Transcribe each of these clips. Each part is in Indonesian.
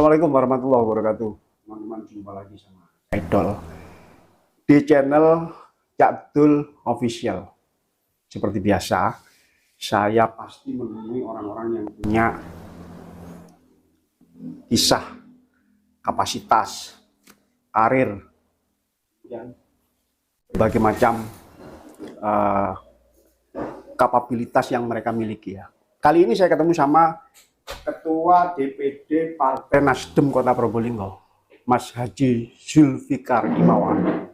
Assalamualaikum warahmatullahi wabarakatuh. Teman-teman, jumpa lagi sama Idol di channel Cak Dul Official. Seperti biasa, saya pasti menemui orang-orang yang punya kisah, kapasitas, karir, dan berbagai macam kapabilitas yang mereka miliki ya. Kali ini saya ketemu sama Ketua DPD Partai Nasdem Kota Probolinggo, Mas Haji Zulfikar Imawan.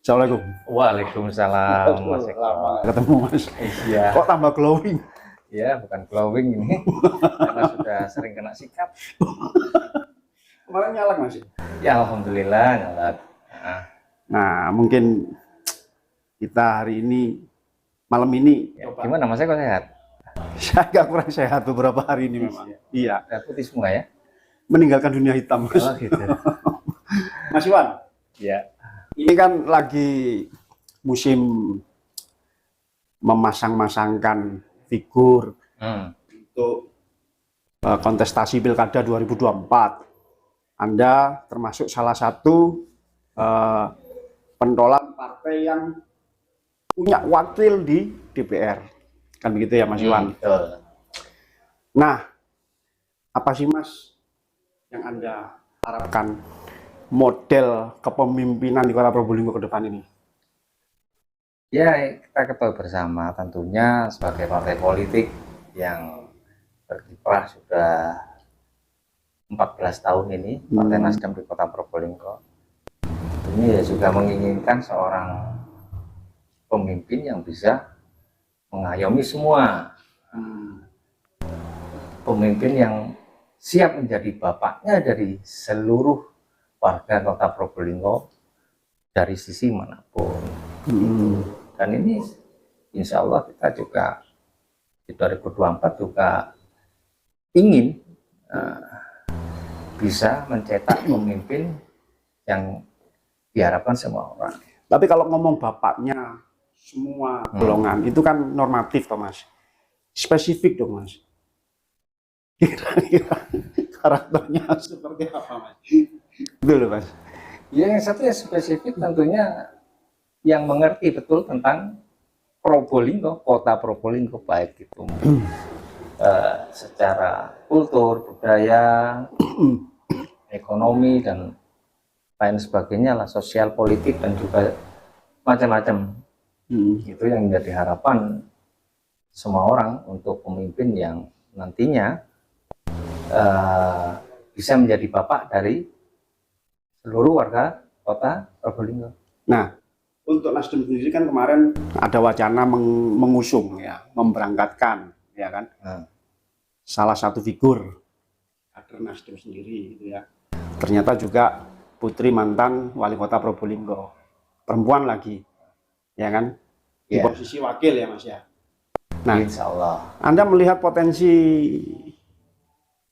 Assalamualaikum. Waalaikumsalam, Mas Eko. Ketemu Mas. Iya. Kok tambah glowing? Ya, bukan glowing ini, karena sudah sering kena sikap. Kemarin nyalak Mas. Ya, alhamdulillah nyalak. Nah, mungkin kita hari ini, malam ini, Ya, gimana Mas Eko, sehat? saya agak kurang sehat beberapa hari ini memang. Iya. Putih semua ya? Meninggalkan dunia hitam Mas. Oh, gitu. Mas Iwan. Ya. Ini kan lagi musim memasang-masangkan figur untuk kontestasi Pilkada 2024. Anda termasuk salah satu pentolan partai yang punya wakil di DPR. Kan begitu ya Mas Iwan? Betul. Nah, apa sih Mas yang Anda harapkan model kepemimpinan di Kota Probolinggo ke depan ini? Ya, kita ketahui bersama tentunya sebagai partai politik yang berkiprah sudah 14 tahun ini, Partai Nasdem di Kota Probolinggo. Ini ya juga menginginkan seorang pemimpin yang bisa mengayomi semua, pemimpin yang siap menjadi bapaknya dari seluruh warga Kota Probolinggo dari sisi manapun. Dan ini insya Allah kita juga di 2024 juga ingin bisa mencetak pemimpin yang diharapkan semua orang. Tapi kalau ngomong bapaknya semua golongan itu kan normatif toh Mas, spesifik dong Mas. Kira-kira karakternya seperti apa Mas? Betul Mas. Ya, yang satu ya spesifik tentunya yang mengerti betul tentang Probolinggo, Kota Probolinggo, baik itu secara kultur, budaya, ekonomi dan lain sebagainya lah, sosial, politik dan juga macam-macam. Itu yang menjadi harapan semua orang untuk pemimpin yang nantinya bisa menjadi bapak dari seluruh warga Kota Probolinggo. Nah, untuk Nasdem sendiri kan kemarin ada wacana mengusung ya, memberangkatkan ya kan, salah satu figur kader Nasdem sendiri gitu ya. Ternyata juga putri mantan wali kota Probolinggo, perempuan lagi, ya kan, di posisi wakil ya Mas ya. Nah, Insya Allah. Anda melihat potensi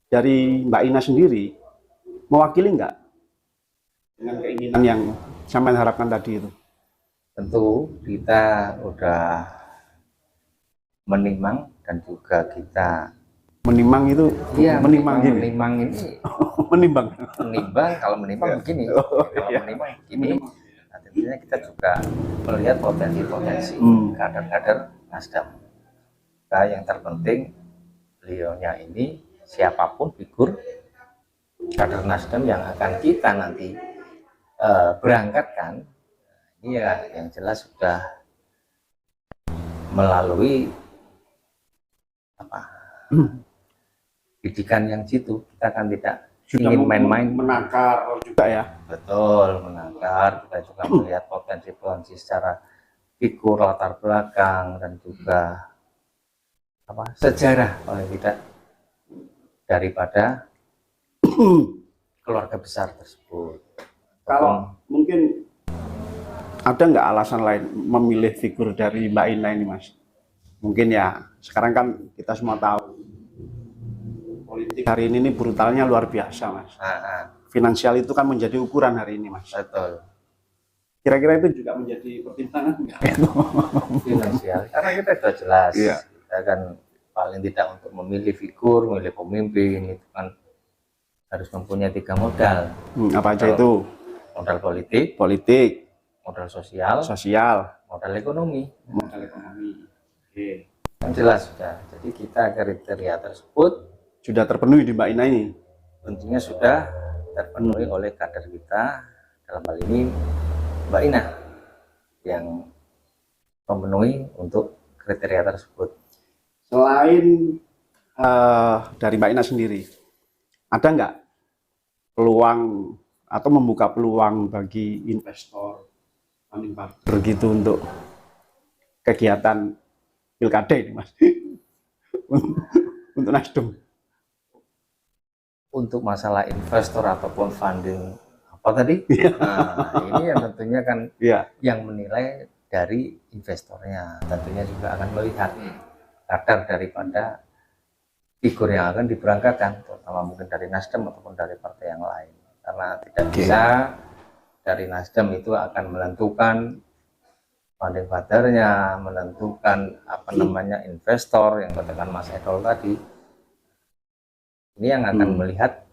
dari Mbak Ina sendiri mewakili nggak dengan keinginan yang sampai harapkan tadi itu? Tentu kita udah menimang dan juga kita menimang itu menimang ini menimbang kalau menimbang begini, kalau menimbang begini. Nah, tentunya kita juga melihat potensi-potensi kader-kader Nasdem. Nah, yang terpenting beliaunya ini siapapun figur kader Nasdem yang akan kita nanti berangkatkan, ini ya yang jelas sudah melalui didikan yang jitu. Kita kan tidak sudah ingin main-main, menakar juga ya. Betul, menakar. Kita juga melihat potensi-potensi secara figur, latar belakang dan juga sejarah paling tidak daripada keluarga besar tersebut. Kalau mungkin ada nggak alasan lain memilih figur dari Mbak Ina ini Mas? Mungkin ya, sekarang kan kita semua tahu politik hari ini brutalnya luar biasa Mas. Finansial itu kan menjadi ukuran hari ini Mas. Betul. Kira-kira itu juga menjadi pertimbangan nggak? Finansial, karena kita sudah jelas, kita kan paling tidak untuk memilih figur, memilih pemimpin itu kan harus mempunyai 3 modal. Apa aja itu? Modal politik, modal sosial, modal ekonomi. Oke. Yang jelas sudah. Jadi kita kriteria tersebut Sudah terpenuhi di Mbak Ina ini. tentunya sudah terpenuhi oleh kader kita, dalam hal ini Mbak Ina yang memenuhi untuk kriteria tersebut. Selain dari Mbak Ina sendiri, ada nggak peluang atau membuka peluang bagi investor, funding partner gitu untuk kegiatan pilkada ini, Mas? Untuk Nasdem. Untuk masalah investor ataupun funding apa tadi? Nah, ini yang tentunya kan yang menilai dari investornya, tentunya juga akan melihat kadar daripada figur yang akan diberangkatkan, terutama mungkin dari Nasdem ataupun dari partai yang lain. Karena tidak bisa dari Nasdem itu akan menentukan funding fathernya, menentukan apa namanya investor yang katakan Mas Edol tadi. Ini yang akan melihat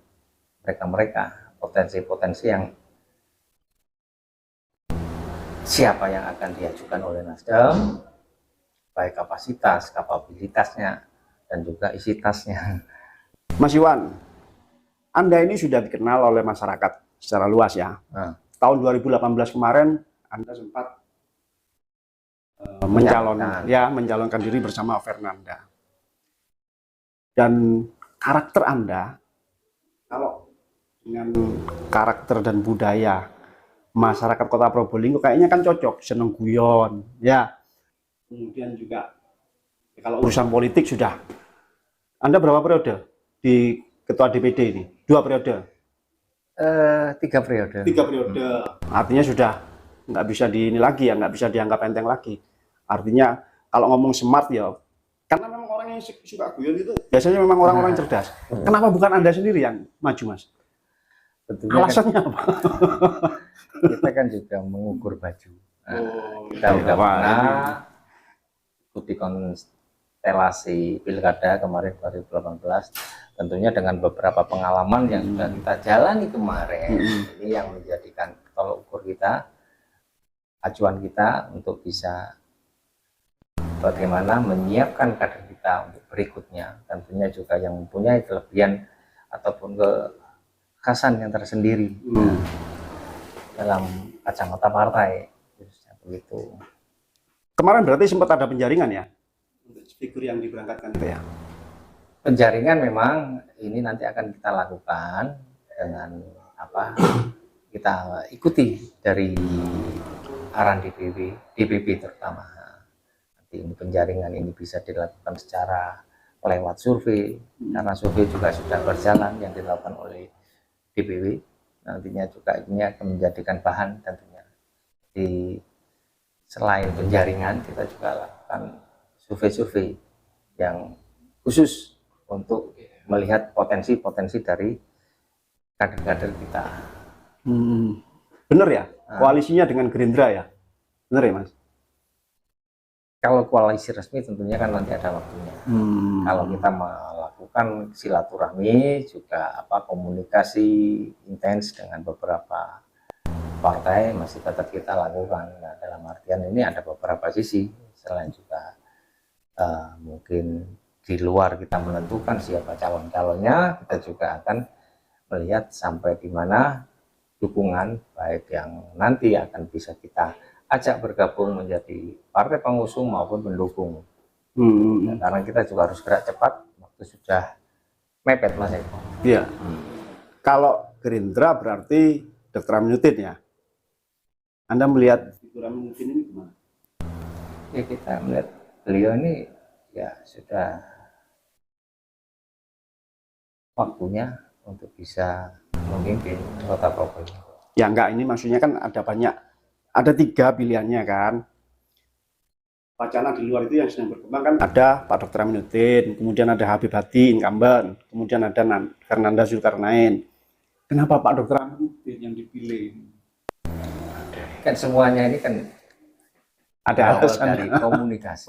mereka-mereka potensi-potensi yang siapa yang akan diajukan oleh Nasdem, baik kapasitas, kapabilitasnya, dan juga isi tasnya. Mas Iwan, Anda ini sudah dikenal oleh masyarakat secara luas ya. Tahun 2018 kemarin Anda sempat mencalonkan diri bersama Fernanda. Dan karakter Anda, kalau dengan karakter dan budaya masyarakat Kota Probolinggo kayaknya kan cocok, seneng guyon, ya. Kemudian juga kalau urusan politik sudah. Anda berapa periode di Ketua DPD ini? 2 periode? 3 periode. 3 periode. Artinya sudah nggak bisa ini lagi ya, nggak bisa dianggap enteng lagi. Artinya kalau ngomong smart ya, karena memang orang yang suka guyon itu biasanya memang orang-orang cerdas. Kenapa bukan Anda sendiri yang maju, Mas? Tentunya alasannya kan, apa? kita kan juga mengukur baju. Kita udah pernah ikuti konstelasi pilkada kemarin 2018, tentunya dengan beberapa pengalaman yang sudah kita jalani kemarin. Ini yang menjadikan tolok ukur kita, acuan kita untuk bisa bagaimana menyiapkan kader kita untuk berikutnya, tentunya juga yang mempunyai kelebihan ataupun kekhasan yang tersendiri dalam kacamata partai, begitu. Kemarin berarti sempat ada penjaringan ya untuk figur yang diberangkatkan itu ya? Penjaringan memang ini nanti akan kita lakukan dengan apa, kita ikuti dari arahan DPP terutama. Ini penjaringan ini bisa dilakukan secara lewat survei, karena survei juga sudah berjalan yang dilakukan oleh DPW. Nantinya juga ini akan menjadikan bahan tentunya. Selain penjaringan, kita juga lakukan survei-survei yang khusus untuk melihat potensi-potensi dari kader-kader kita. Bener ya? Koalisinya dengan Gerindra ya? Bener ya, Mas? Kalau koalisi resmi tentunya kan nanti ada waktunya. Kalau kita melakukan silaturahmi juga komunikasi intens dengan beberapa partai masih tetap kita lakukan. Nah, dalam artian ini ada beberapa sisi, selain juga mungkin di luar kita menentukan siapa calon-calonnya, kita juga akan melihat sampai di mana dukungan baik yang nanti akan bisa kita ajak bergabung menjadi partai pengusung maupun pendukung. Nah, karena kita juga harus gerak cepat, waktu sudah mepet, Mas Eko. Iya. Kalau Gerindra berarti Dr. Aminuddin ya? Anda melihat figur Aminuddin ini gimana? Ya, kita melihat beliau ini ya sudah waktunya untuk bisa memimpin Kota Probolinggo. Ya enggak, ini maksudnya kan ada 3 pilihannya kan. Wacana di luar itu yang sedang berkembang kan ada Pak Dr. Aminuddin, kemudian ada Habib Hadi incumbent, kemudian ada Fernanda Zulkarnain. Kenapa Pak Dr. Aminuddin yang dipilih? Kan semuanya ini kan ada dari komunikasi.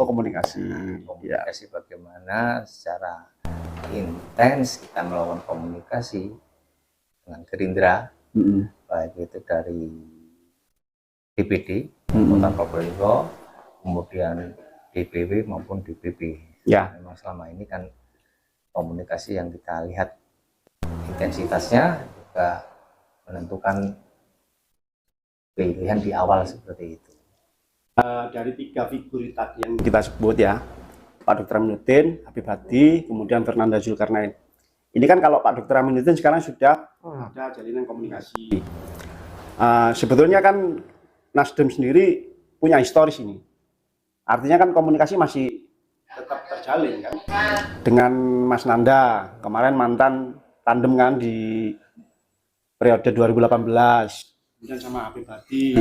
Komunikasi bagaimana secara intens kita melakukan komunikasi dengan Gerindra, baik itu dari DPD Kota Probolinggo, kemudian DPW maupun DPP. Ya. Memang selama ini kan komunikasi yang kita lihat intensitasnya juga menentukan pilihan di awal seperti itu. Dari 3 figur tadi yang kita sebut ya, Pak Dr. Aminuddin, Habib Hadi, kemudian Fernanda Zulkarnain. Ini kan kalau Pak Dr. Aminuddin sekarang sudah ada jalinan komunikasi. Sebetulnya kan Nasdem sendiri punya historis ini. Artinya kan komunikasi masih tetap terjalin kan. Dengan Mas Nanda, kemarin mantan tandem kan di periode 2018. Kemudian sama Habib Hadi.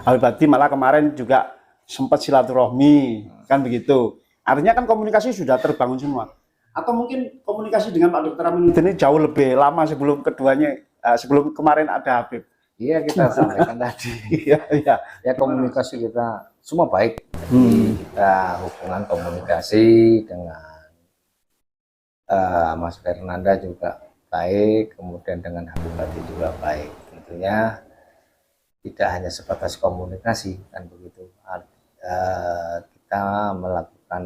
Habib Hadi malah kemarin juga sempat silaturahmi, kan begitu. Artinya kan komunikasi sudah terbangun semua. Atau mungkin komunikasi dengan Pak Dr. Aminuddin ini jauh lebih lama sebelum keduanya, sebelum kemarin ada Habib. Iya, kita sampaikan tadi. Iya. Ya, komunikasi kita semua baik. Kita hubungan komunikasi dengan Mas Fernanda juga baik, kemudian dengan Habib Hadi juga baik. Tentunya tidak hanya sebatas komunikasi, kan begitu. Kita melakukan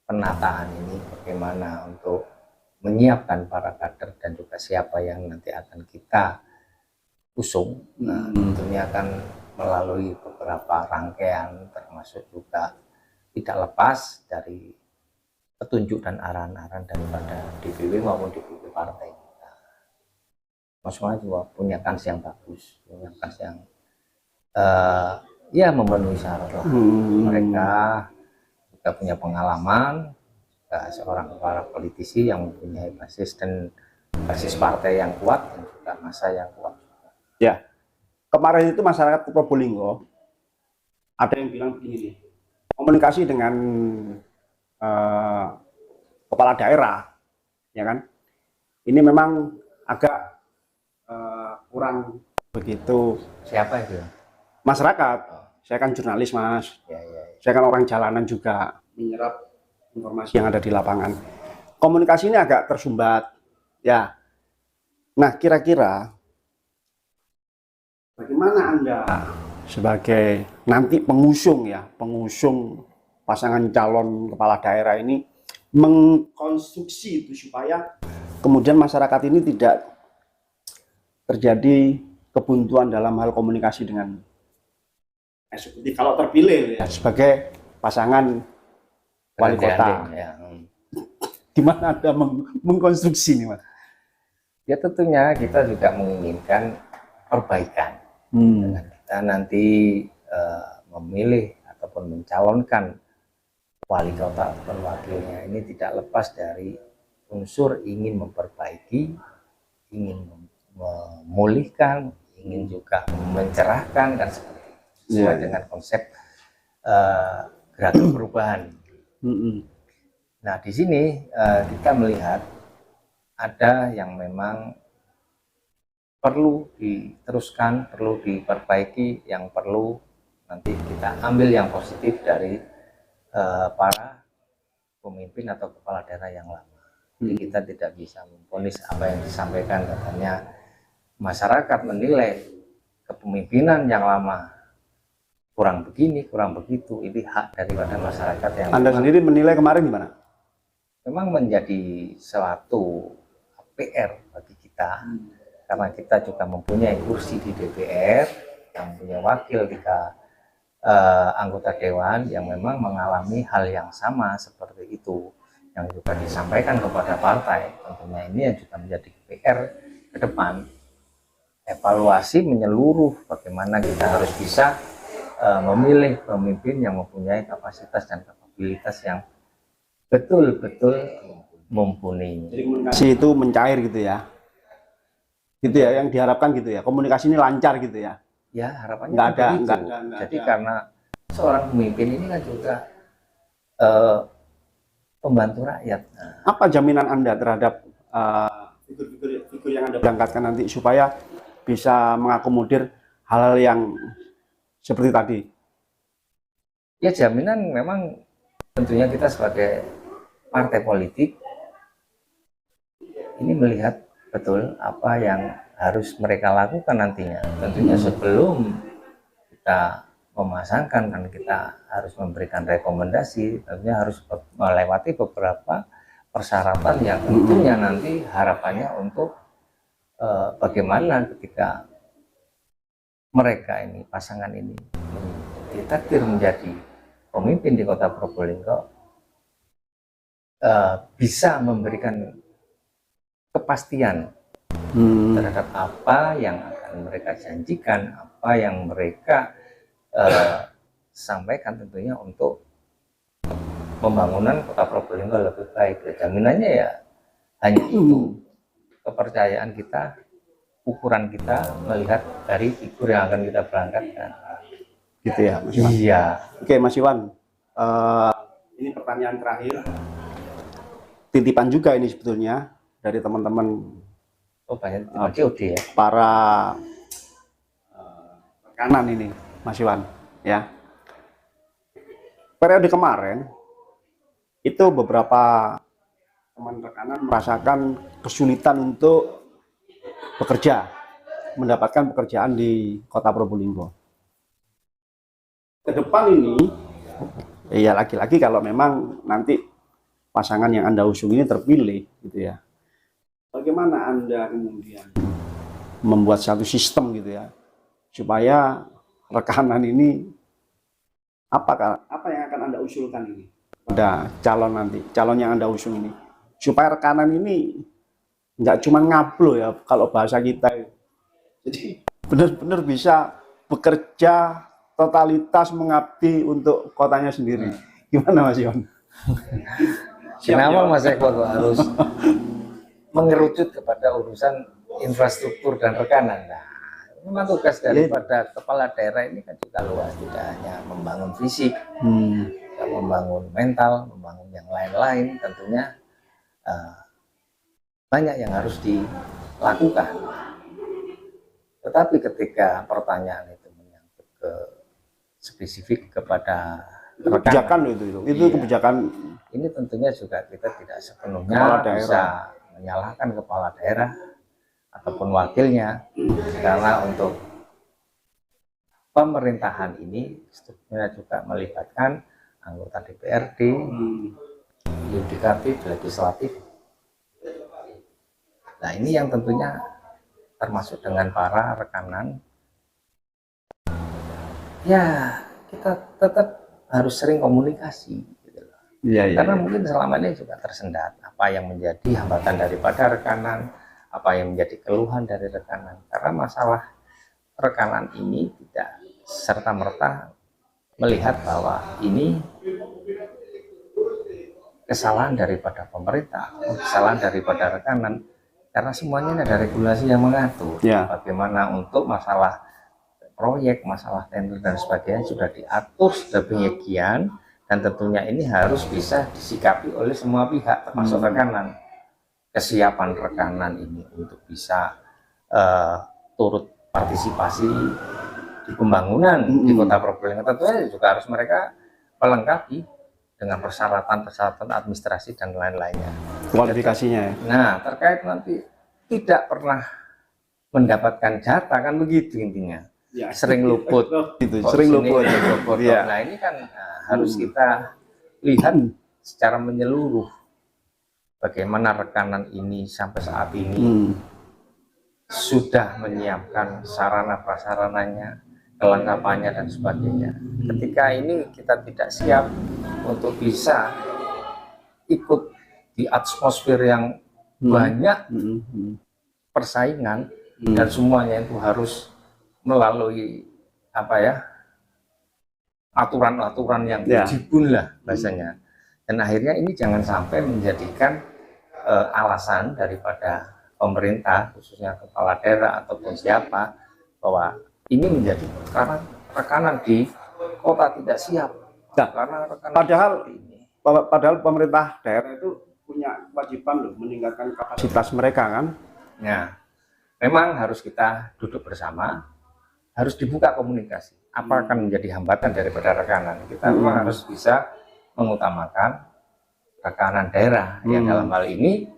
penataan ini bagaimana untuk menyiapkan para kader dan juga siapa yang nanti akan kita usung. Nah, tentunya akan melalui beberapa rangkaian, termasuk juga tidak lepas dari petunjuk dan arahan-arahan daripada DPW maupun DPP partai. Masing-masing juga punya kans yang bagus, punya kans yang ya memenuhi syarat lah. Mereka juga punya pengalaman, seorang para politisi yang mempunyai basis dan basis partai yang kuat dan juga masa yang kuat. Ya, kemarin itu masyarakat Probolinggo ada yang bilang begini nih, komunikasi dengan kepala daerah, ya kan? Ini memang agak kurang begitu. Siapa itu? Masyarakat. Saya kan jurnalis, Mas. Ya. Saya kan orang jalanan juga, menyerap informasi yang ada di lapangan. Komunikasi ini agak tersumbat, ya. Nah, kira-kira bagaimana Anda sebagai nanti pengusung pasangan calon kepala daerah ini mengkonstruksi itu supaya kemudian masyarakat ini tidak terjadi kebuntuan dalam hal komunikasi dengan eksekutif kalau terpilih ya sebagai pasangan wali kota. Ya. Gimana Anda mengkonstruksi ini, Mas? Ya, tentunya kita juga menginginkan perbaikan. Dengan kita nanti memilih ataupun mencalonkan wali kota ataupun wakilnya, ini tidak lepas dari unsur ingin memperbaiki, ingin memulihkan, ingin juga mencerahkan dan seperti itu. Sesuai dengan konsep gerakan perubahan. Nah, di sini kita melihat ada yang memang perlu diteruskan, perlu diperbaiki, yang perlu nanti kita ambil yang positif dari para pemimpin atau kepala daerah yang lama. Jadi kita tidak bisa memvonis apa yang disampaikan, katanya masyarakat menilai kepemimpinan yang lama kurang begini, kurang begitu. Ini hak daripada masyarakat yang Anda sendiri menilai kemarin gimana? Memang menjadi suatu PR bagi kita. Karena kita juga mempunyai kursi di DPR, yang punya wakil 3 anggota dewan yang memang mengalami hal yang sama seperti itu, yang juga disampaikan kepada partai. Tentunya ini yang juga menjadi PR ke depan, evaluasi menyeluruh bagaimana kita harus bisa memilih pemimpin yang mempunyai kapasitas dan kapabilitas yang betul-betul mumpuni. Jadi komunikasi itu mencair gitu ya? Gitu ya, yang diharapkan gitu ya, komunikasi ini lancar gitu ya? Ya, harapannya nggak ada. Jadi karena seorang pemimpin ini kan juga pembantu rakyat. Apa jaminan Anda terhadap figur yang Anda berangkatkan nanti supaya bisa mengakomodir hal-hal yang seperti tadi? Ya, jaminan memang tentunya kita sebagai partai politik ini melihat betul apa yang harus mereka lakukan nantinya. Tentunya sebelum kita memasangkan, kan kita harus memberikan rekomendasi, tentunya harus melewati beberapa persyaratan yang tentunya nanti harapannya untuk bagaimana ketika mereka ini, pasangan ini ditakdir menjadi pemimpin di Kota Probolinggo, bisa memberikan kepastian terhadap apa yang akan mereka janjikan, apa yang mereka sampaikan, tentunya untuk pembangunan Kota Probolinggo lebih baik. Jaminannya ya hanya itu, kepercayaan kita, ukuran kita melihat dari figur yang akan kita berangkatkan. Gitu ya, Mas Iwan? Iya. Oke, Mas Iwan, ini pertanyaan terakhir, titipan juga ini sebetulnya dari teman-teman COD ya, para rekanan ini, Mas Iwan, ya. Periode kemarin itu beberapa teman rekanan merasakan kesulitan untuk bekerja, mendapatkan pekerjaan di Kota Probolinggo. Ke depan ini, ya lagi-lagi kalau memang nanti pasangan yang Anda usung ini terpilih, gitu ya. Bagaimana Anda kemudian membuat satu sistem gitu ya, supaya rekanan ini apa yang akan Anda usulkan ini pada calon yang Anda usung ini, supaya rekanan ini nggak cuma ngablo ya kalau bahasa kita, jadi benar-benar bisa bekerja totalitas mengabdi untuk kotanya sendiri. Gimana Mas Iwan? Kenapa Mas Eko harus mengerucut kepada urusan infrastruktur dan rekanan? Nah, memang tugas daripada kepala daerah ini kan juga luas, tidak hanya membangun fisik, juga membangun mental, membangun yang lain-lain. Tentunya banyak yang harus dilakukan. Tetapi ketika pertanyaan itu menyangkut ke spesifik kepada kebijakan itu iya, kebijakan ini tentunya juga kita tidak sepenuhnya bisa menyalahkan kepala daerah ataupun wakilnya, karena untuk pemerintahan ini strukturnya juga melibatkan anggota DPRD, yudikatif, legislatif. Nah, ini yang tentunya termasuk dengan para rekanan. Ya, kita tetap harus sering komunikasi gitu loh. Karena mungkin selama ini juga tersendat apa yang menjadi hambatan daripada rekanan, apa yang menjadi keluhan dari rekanan. Karena masalah rekanan ini tidak serta-merta melihat bahwa ini kesalahan daripada pemerintah, kesalahan daripada rekanan, karena semuanya ada regulasi yang mengatur bagaimana untuk masalah proyek, masalah tender dan sebagainya sudah diatur sedemikian, dan tentunya ini harus bisa disikapi oleh semua pihak termasuk rekanan. Kesiapan rekanan ini untuk bisa turut partisipasi di pembangunan di Kota Probolinggo tentunya juga harus mereka melengkapi dengan persyaratan-persyaratan administrasi dan lain-lainnya. Kualifikasinya. Nah, terkait nanti tidak pernah mendapatkan jatah kan begitu intinya. Ya, sering luput itu sering luput. Ya. Nah, ini kan harus kita lihat secara menyeluruh bagaimana rekanan ini sampai saat ini sudah menyiapkan sarana prasarananya, kelengkapannya dan sebagainya. Ketika ini kita tidak siap untuk bisa ikut di atmosfer yang banyak persaingan dan semuanya itu harus melalui aturan-aturan yang jibun lah bahasanya, dan akhirnya ini jangan sampai menjadikan alasan daripada pemerintah khususnya kepala daerah ataupun siapa bahwa ini menjadi karena rekanan di kota tidak siap. Karena padahal pemerintah daerah itu punya kewajiban loh meningkatkan kapasitas mereka kan. Nah, memang harus kita duduk bersama, harus dibuka komunikasi. Apa akan menjadi hambatan daripada rekanan? Kita memang harus bisa mengutamakan rekanan daerah yang dalam hal ini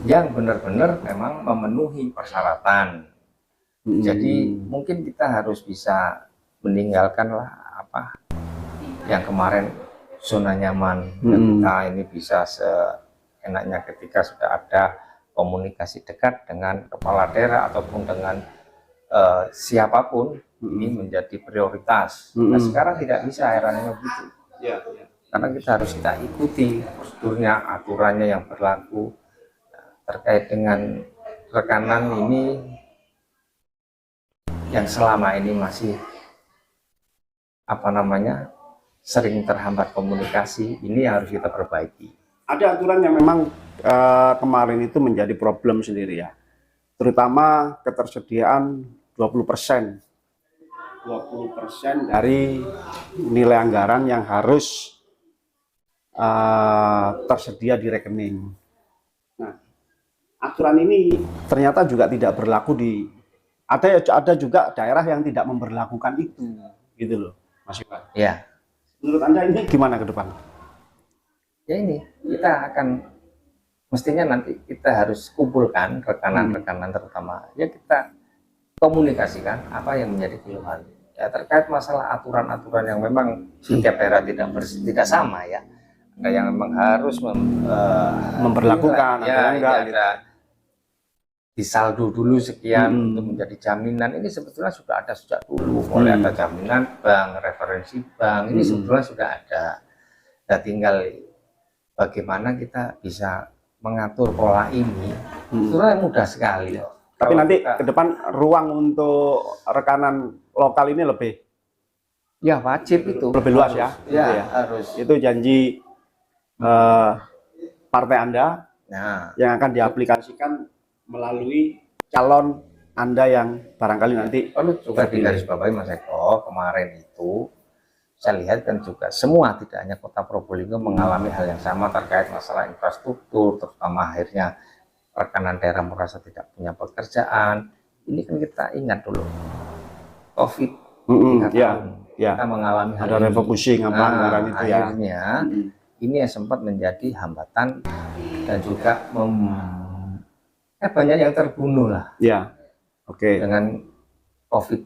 yang benar-benar memang memenuhi persyaratan. Jadi mungkin kita harus bisa meninggalkanlah apa yang kemarin zona nyaman, dan kita ini bisa seenaknya ketika sudah ada komunikasi dekat dengan kepala daerah ataupun dengan siapapun, ini menjadi prioritas. Nah, sekarang tidak bisa eranya begitu. Karena kita ikuti prosedurnya, aturannya yang berlaku terkait dengan rekanan ini yang selama ini masih sering terhambat komunikasi. Ini harus kita perbaiki. Ada aturan yang memang kemarin itu menjadi problem sendiri ya, terutama ketersediaan 20% dari nilai anggaran yang harus tersedia di rekening. Nah, aturan ini ternyata juga tidak berlaku di ada juga daerah yang tidak memberlakukan itu, gitu loh, Mas Iwan. Ya. Menurut Anda ini gimana ke depan? Ya ini kita akan mestinya nanti kita harus kumpulkan rekanan-rekanan terutama ya, kita komunikasikan apa yang menjadi keluhan ya terkait masalah aturan-aturan yang memang setiap daerah tidak sama ya. Ada yang memang harus memberlakukan ya, enggak ada gitu. Disaldo dulu sekian untuk menjadi jaminan. Ini sebetulnya sudah ada sejak dulu, mulai ada jaminan bank, referensi bank, ini sebetulnya sudah ada. Nah, tinggal bagaimana kita bisa mengatur pola ini, sebetulnya mudah sekali. Tapi nanti ke depan ruang untuk rekanan lokal ini lebih ya wajib itu lebih luas ya. Ya, gitu ya. harus. Itu janji partai Anda yang akan diaplikasikan melalui calon Anda yang barangkali nanti perlu juga digarisbawahi Mas Eko. Kemarin itu saya lihat kan juga semua, tidak hanya Kota Probolinggo mengalami hal yang sama terkait masalah infrastruktur, terutama akhirnya rekanan daerah merasa tidak punya pekerjaan. Ini kan kita ingat dulu COVID 3 tahun kita mengalami hal ada refocusing anggaran itu ya. Akhirnya ini yang sempat menjadi hambatan dan juga banyak yang terbunuh lah. Ya, oke. Dengan COVID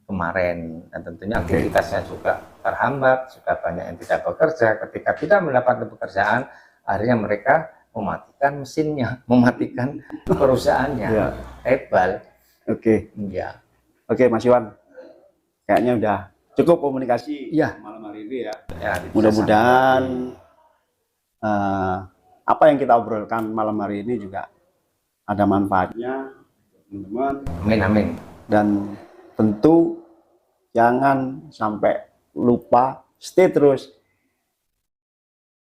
kemarin, dan tentunya aktivitasnya juga terhambat, sudah banyak yang tidak bekerja. Ketika tidak mendapatkan pekerjaan, akhirnya mereka mematikan mesinnya, mematikan perusahaannya. Hebal. Oke. Ya. Oke, Mas Iwan. Kayaknya udah cukup komunikasi malam hari ini ya. Mudah-mudahan apa yang kita obrolkan malam hari ini juga ada manfaatnya, teman-teman. Amin, amin. Dan tentu jangan sampai lupa stay terus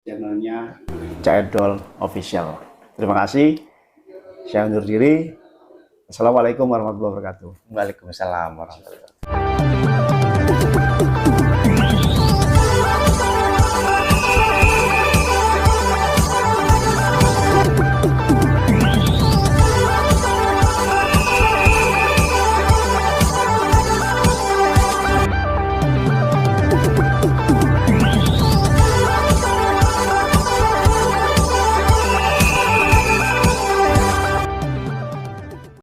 channelnya Caedol Official. Terima kasih. Saya undur diri. Assalamualaikum warahmatullahi wabarakatuh. Waalaikumsalam warahmatullahi wabarakatuh.